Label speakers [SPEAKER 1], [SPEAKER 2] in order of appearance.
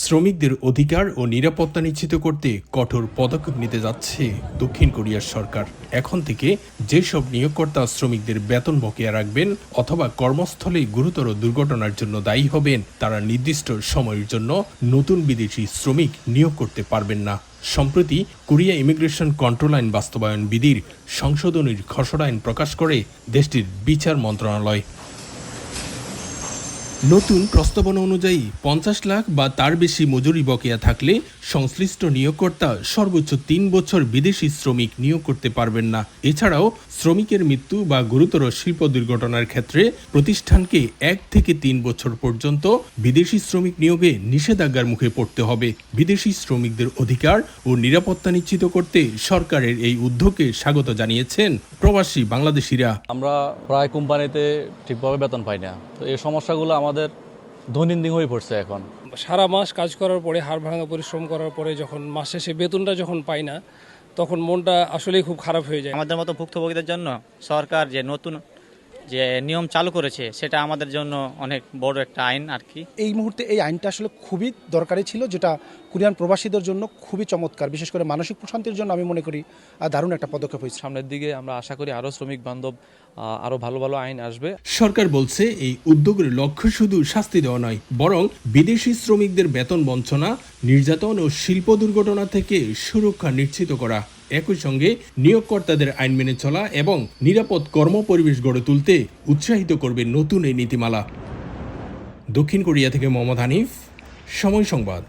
[SPEAKER 1] শ্রমিকদের অধিকার ও নিরাপত্তা নিশ্চিত করতে কঠোর পদক্ষেপ নিতে যাচ্ছে দক্ষিণ কোরিয়ার সরকার। এখন থেকে যেসব নিয়োগকর্তা শ্রমিকদের বেতন বকেয়া রাখবেন অথবা কর্মস্থলে গুরুতর দুর্ঘটনার জন্য দায়ী হবেন, তারা নির্দিষ্ট সময়ের জন্য নতুন বিদেশি শ্রমিক নিয়োগ করতে পারবেন না। সম্প্রতি কোরিয়া ইমিগ্রেশন কন্ট্রোল আইন বাস্তবায়ন বিধির সংশোধনীর খসড়া আইন প্রকাশ করে দেশটির বিচার মন্ত্রণালয়। নতুন প্রস্তাবনা অনুযায়ী 50 লাখ বা তার বেশি মজুরি বকেয়া থাকলে সংশ্লিষ্ট নিয়োগকর্তা সর্বোচ্চ 3 বছর বিদেশি শ্রমিক নিয়োগ করতে পারবেন না। এছাড়াও শ্রমিকের মৃত্যু বা গুরুতর শিল্প দুর্ঘটনার ক্ষেত্রে প্রতিষ্ঠানকে 1 থেকে 3 বছর পর্যন্ত বিদেশি শ্রমিক নিয়োগে নিষেধাজ্ঞার মুখে পড়তে হবে। বিদেশি শ্রমিকদের অধিকার ও নিরাপত্তা নিশ্চিত করতে সরকারের এই উদ্যোগকে স্বাগত জানিয়েছেন প্রবাসী বাংলাদেশিরা।
[SPEAKER 2] আমরা প্রায় কোম্পানিতে ঠিকভাবে বেতন পাই না, তো এই সমস্যাগুলো আমাদের দৈনন্দিন হয়ে পড়ছে। এখন
[SPEAKER 3] সারা মাস কাজ করার পরে, হাড় ভাঙা পরিশ্রম করার পরে যখন মাস শেষে বেতনটা যখন পাই না, তখন মনটা আসলেই খুব খারাপ হয়ে যায়।
[SPEAKER 4] আমাদের মতো ভুক্তভোগীদের জন্য সরকার যে নতুন নিয়ম চালু করেছে, সেটা আমাদের জন্য অনেক বড় একটা আইন আর কি।
[SPEAKER 5] এই মুহূর্তে এই আইনটা আসলে খুবই দরকারি ছিল, যেটা কোরিয়ান প্রবাসীদের জন্য খুবই চমৎকার, বিশেষ করে মানসিক প্রশান্তির জন্য আমি মনে করি দারুণ একটা পদক্ষেপ হয়েছে।
[SPEAKER 6] সামনের দিকে আমরা আশা করি আরও শ্রমিক বান্ধব আরও ভালো ভালো আইন আসবে।
[SPEAKER 1] সরকার বলছে এই উদ্যোগের লক্ষ্য শুধু শাস্তি দেওয়া নয়, বরং বিদেশি শ্রমিকদের বেতন বঞ্চনা, নির্যাতন ও শিল্প দুর্ঘটনা থেকে সুরক্ষা নিশ্চিত করা। একই সঙ্গে নিয়োগকর্তাদের আইন মেনে চলা এবং নিরাপদ কর্মপরিবেশ গড়ে তুলতে উৎসাহিত করবে নতুন এই নীতিমালা। দক্ষিণ কোরিয়া থেকে মোহাম্মদ হানিফ, সময় সংবাদ।